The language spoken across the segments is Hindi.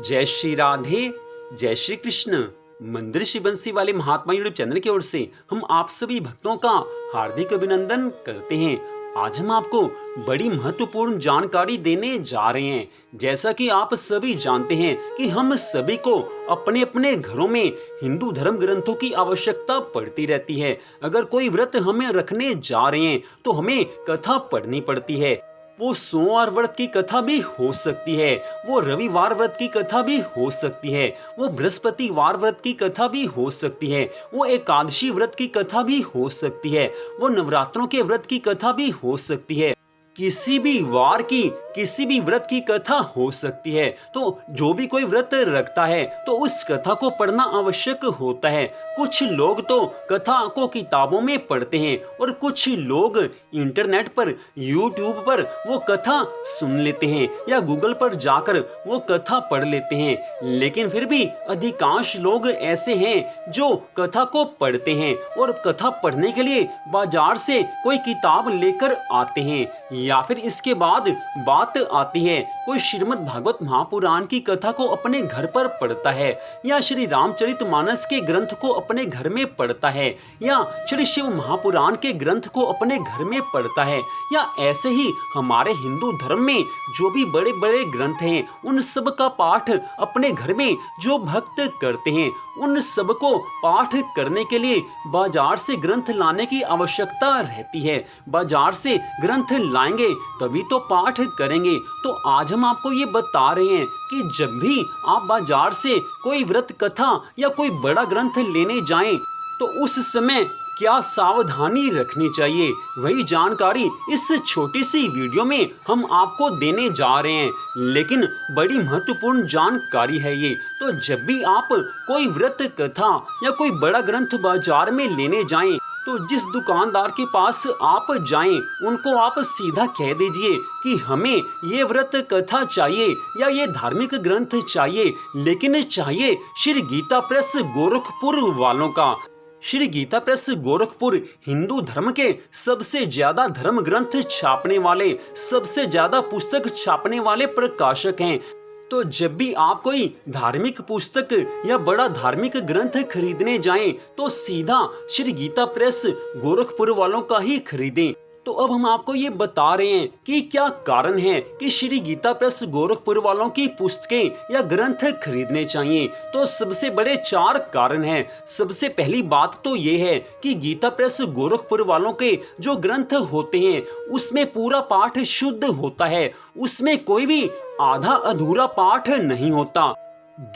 जय श्री राधे, जय श्री कृष्ण। मंदिर श्री बंसी वाले महात्मा यूट्यूब चैनल की ओर से हम आप सभी भक्तों का हार्दिक अभिनंदन करते हैं। आज हम आपको बड़ी महत्वपूर्ण जानकारी देने जा रहे हैं। जैसा कि आप सभी जानते हैं कि हम सभी को अपने अपने घरों में हिंदू धर्म ग्रंथों की आवश्यकता पड़ती रहती है। अगर कोई व्रत हमें रखने जा रहे हैं तो हमें कथा पढ़नी पड़ती है। वो सोमवार व्रत की कथा भी हो सकती है, वो रविवार व्रत की कथा भी हो सकती है, वो बृहस्पतिवार व्रत की कथा भी हो सकती है, वो एकादशी व्रत की कथा भी हो सकती है, वो नवरात्रों के व्रत की कथा भी हो सकती है। किसी भी वार की, किसी भी व्रत की कथा हो सकती है। तो जो भी कोई व्रत रखता है तो उस कथा को पढ़ना आवश्यक होता है। कुछ लोग तो कथा को किताबों में पढ़ते हैं और कुछ लोग इंटरनेट पर, यूट्यूब पर वो कथा सुन लेते हैं या गूगल पर जाकर वो कथा पढ़ लेते हैं। लेकिन फिर भी अधिकांश लोग ऐसे हैं जो कथा को पढ़ते हैं और कथा पढ़ने के लिए बाजार से कोई किताब लेकर आते हैं। या फिर इसके बाद बात आती है, कोई श्रीमद् भागवत महापुराण की कथा को अपने घर पर पढ़ता है, या श्री रामचरितमानस के ग्रंथ को अपने घर में पढ़ता है, या श्री शिव महापुराण के ग्रंथ को अपने घर में पढ़ता है, या ऐसे ही हमारे हिंदू धर्म में जो भी बड़े बड़े ग्रंथ हैं उन सब का पाठ अपने घर में जो भक्त करते हैं, उन सब को पाठ करने के लिए बाजार से ग्रंथ लाने की आवश्यकता रहती है। बाजार से ग्रंथ लाएंगे तभी तो पाठ करेंगे। तो आज हम आपको ये बता रहे हैं कि जब भी आप बाजार से कोई व्रत कथा या कोई बड़ा ग्रंथ लेने जाएं तो उस समय क्या सावधानी रखनी चाहिए, वही जानकारी इस छोटी सी वीडियो में हम आपको देने जा रहे हैं। लेकिन बड़ी महत्वपूर्ण जानकारी है ये। तो जब भी आप कोई व्रत कथा या कोई बड़ा ग्रंथ बाजार में लेने जाएं तो जिस दुकानदार के पास आप जाएं उनको आप सीधा कह दीजिए कि हमें ये व्रत कथा चाहिए या ये धार्मिक ग्रंथ चाहिए, लेकिन चाहिए श्री गीता प्रेस गोरखपुर वालों का। श्री गीता प्रेस गोरखपुर हिंदू धर्म के सबसे ज्यादा धर्म ग्रंथ छापने वाले, सबसे ज्यादा पुस्तक छापने वाले प्रकाशक हैं। तो जब भी आप कोई धार्मिक पुस्तक या बड़ा धार्मिक ग्रंथ खरीदने जाएं तो सीधा श्री गीता प्रेस गोरखपुर वालों का ही खरीदें। तो अब हम आपको ये बता रहे हैं कि क्या कारण है कि श्री गीता प्रेस गोरखपुर वालों की पुस्तकें या ग्रंथ खरीदने चाहिए। तो सबसे बड़े 4 कारण हैं। सबसे पहली बात तो ये है कि गीता प्रेस गोरखपुर वालों के जो ग्रंथ होते हैं उसमें पूरा पाठ शुद्ध होता है, उसमें कोई भी आधा अधूरा पाठ नहीं होता।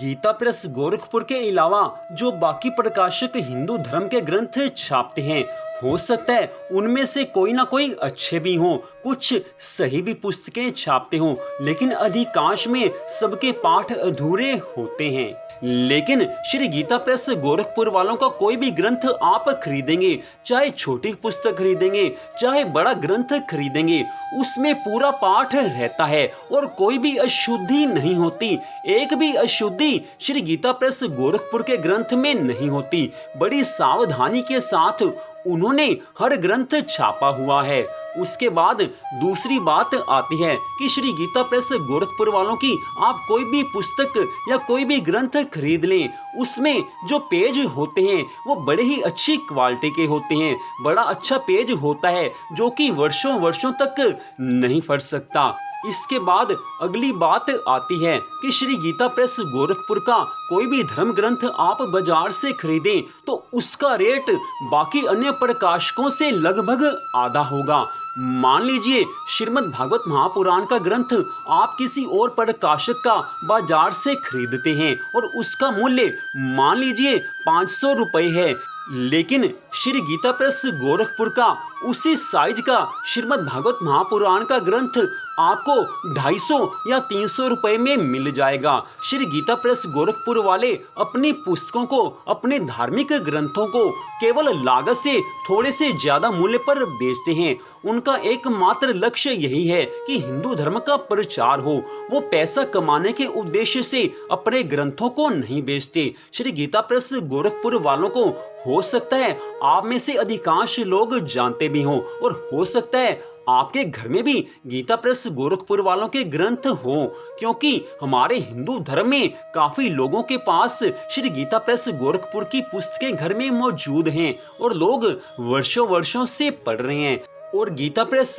गीता प्रेस गोरखपुर के अलावा जो बाकी प्रकाशक हिंदू धर्म के ग्रंथ छापते हैं, हो सकता है उनमें से कोई ना कोई अच्छे भी हों, कुछ सही भी पुस्तकें छापते हों, लेकिन अधिकांश में सबके पाठ अधूरे होते हैं। लेकिन श्री गीता प्रेस गोरखपुर वालों का कोई भी ग्रंथ आप खरीदेंगे, चाहे छोटी पुस्तक खरीदेंगे चाहे बड़ा ग्रंथ खरीदेंगे, उसमें पूरा पाठ रहता है और कोई भी अशुद्धि नहीं होती। एक भी अशुद्धि श्री गीता प्रेस गोरखपुर के ग्रंथ में नहीं होती। बड़ी सावधानी के साथ उन्होंने हर ग्रंथ छापा हुआ है। उसके बाद दूसरी बात आती है कि श्री गीता प्रेस गोरखपुर वालों की आप कोई भी पुस्तक या कोई भी ग्रंथ खरीद लें, उसमें जो पेज होते हैं वो बड़े ही अच्छी क्वालिटी के होते हैं। बड़ा अच्छा पेज होता है जो कि वर्षों वर्षों तक नहीं फट सकता। इसके बाद अगली बात आती है कि श्री गीता प्रेस गोरखपुर का कोई भी धर्म ग्रंथ आप बाजार से खरीदें तो उसका रेट बाकी अन्य प्रकाशकों से लगभग आधा होगा। मान लीजिए श्रीमद् भागवत महापुराण का ग्रंथ आप किसी और प्रकाशक का बाजार से खरीदते हैं और उसका मूल्य मान लीजिए 500 रुपए है, लेकिन श्री गीता प्रेस गोरखपुर का उसी साइज का श्रीमद् भागवत महापुराण का ग्रंथ आपको 250 या 300 रुपए में मिल जाएगा। श्री गीता प्रेस गोरखपुर वाले अपनी पुस्तकों को, अपने धार्मिक ग्रंथों को केवल लागत से थोड़े से ज्यादा मूल्य पर बेचते हैं। उनका एकमात्र लक्ष्य यही है कि हिंदू धर्म का प्रचार हो। वो पैसा कमाने के उद्देश्य से अपने ग्रंथों को नहीं बेचते। श्री गीता प्रेस गोरखपुर वालों को हो सकता है आप में से अधिकांश लोग जानते भी हों और हो सकता है आपके घर में भी गीता प्रेस गोरखपुर वालों के ग्रंथ हो, क्योंकि हमारे हिंदू धर्म में काफी लोगों के पास श्री गीता प्रेस गोरखपुर की पुस्तकें घर में मौजूद हैं और लोग वर्षों वर्षों से पढ़ रहे हैं। और गीता प्रेस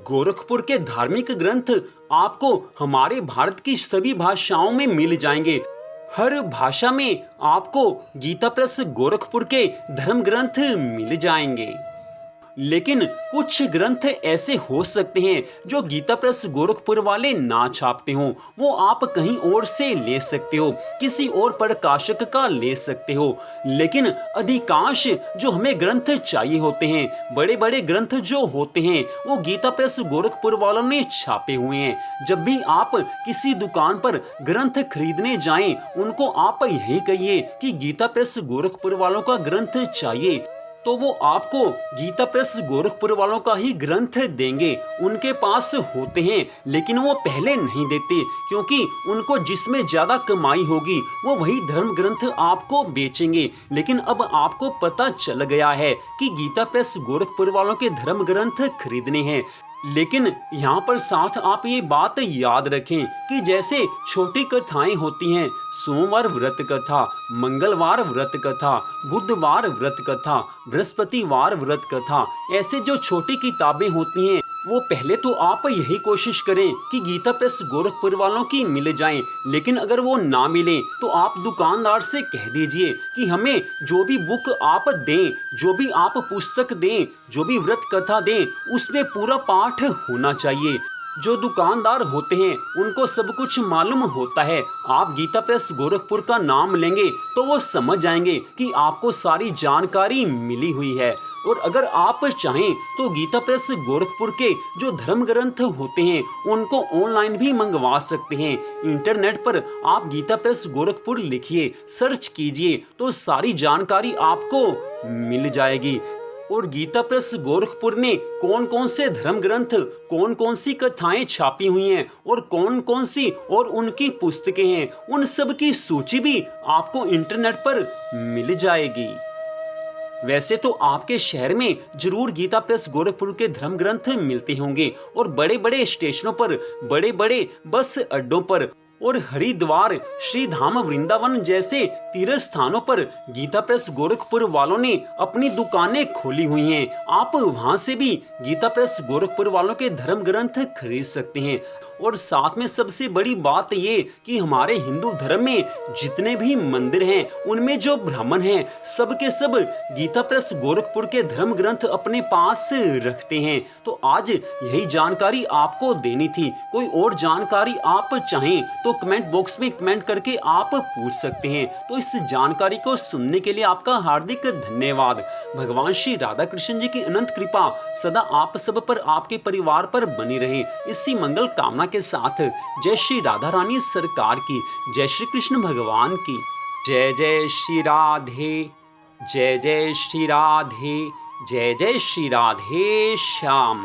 गोरखपुर के धार्मिक ग्रंथ आपको हमारे भारत की सभी भाषाओं में मिल जाएंगे। हर भाषा में आपको गीता प्रेस गोरखपुर के धर्म ग्रंथ मिल जाएंगे। लेकिन कुछ ग्रंथ ऐसे हो सकते हैं जो गीता प्रेस गोरखपुर वाले ना छापते हो, वो आप कहीं और से ले सकते हो, किसी और प्रकाशक का ले सकते हो। लेकिन अधिकांश जो हमें ग्रंथ चाहिए होते हैं, बड़े बड़े ग्रंथ जो होते हैं, वो गीता प्रेस गोरखपुर वालों ने छापे हुए हैं। जब भी आप किसी दुकान पर ग्रंथ खरीदने जाएं, उनको आप यही कहिए कि गीता प्रेस गोरखपुर वालों का ग्रंथ चाहिए, तो वो आपको गीता प्रेस गोरखपुर वालों का ही ग्रंथ देंगे। उनके पास होते हैं, लेकिन वो पहले नहीं देते, क्योंकि उनको जिसमें ज्यादा कमाई होगी वो वही धर्म ग्रंथ आपको बेचेंगे। लेकिन अब आपको पता चल गया है कि गीता प्रेस गोरखपुर वालों के धर्म ग्रंथ खरीदने हैं। लेकिन यहाँ पर साथ आप ये बात याद रखें कि जैसे छोटी कथाएं होती हैं, सोमवार व्रत कथा, मंगलवार व्रत कथा, बुधवार व्रत कथा, बृहस्पतिवार व्रत कथा, ऐसे जो छोटी किताबें होती हैं, वो पहले तो आप यही कोशिश करें कि गीता प्रेस गोरखपुर वालों की मिल जाएं। लेकिन अगर वो ना मिले तो आप दुकानदार से कह दीजिए कि हमें जो भी बुक आप दें, जो भी आप पुस्तक दें, जो भी व्रत कथा दें, उसमें पूरा पाठ होना चाहिए। जो दुकानदार होते हैं उनको सब कुछ मालूम होता है। आप गीता प्रेस गोरखपुर का नाम लेंगे तो वो समझ जाएंगे कि आपको सारी जानकारी मिली हुई है। और अगर आप चाहें तो गीता प्रेस गोरखपुर के जो धर्म ग्रंथ होते हैं उनको ऑनलाइन भी मंगवा सकते हैं। इंटरनेट पर आप गीता प्रेस गोरखपुर लिखिए, सर्च कीजिए, तो सारी जानकारी आपको मिल जाएगी। और गीता प्रेस गोरखपुर ने कौन कौन से धर्म ग्रंथ, कौन कौन सी कथाएं छापी हुई हैं और कौन सी और उनकी पुस्तकें हैं, उन सब की सूची भी आपको इंटरनेट पर मिल जाएगी। वैसे तो आपके शहर में जरूर गीता प्रेस गोरखपुर के धर्म ग्रंथ मिलते होंगे और बड़े बड़े स्टेशनों पर, बड़े बड़े बस अड्डों पर और हरिद्वार, श्री धाम, वृंदावन जैसे तीर्थ स्थानों पर गीता प्रेस गोरखपुर वालों ने अपनी दुकानें खोली हुई हैं। आप वहां से भी गीता प्रेस गोरखपुर वालों के धर्म ग्रंथ खरीद सकते हैं। और साथ में सबसे बड़ी बात ये कि हमारे हिंदू धर्म में जितने भी मंदिर हैं उनमें जो ब्राह्मण हैं सब के सब गीता प्रेस गोरखपुर के धर्म ग्रंथ अपने पास रखते हैं। तो आज यही जानकारी आपको देनी थी। कोई और जानकारी आप चाहें तो कमेंट बॉक्स में कमेंट करके आप पूछ सकते हैं। तो इस जानकारी को सुनने के लिए आपका हार्दिक धन्यवाद। भगवान श्री राधा कृष्ण जी की अनंत कृपा सदा आप सब पर, आपके परिवार पर बनी रहे, इसी मंगल कामना के साथ जय श्री राधा रानी सरकार की, जय श्री कृष्ण भगवान की। जय जय श्री राधे, जय जय श्री राधे, जय जय श्री राधे श्याम।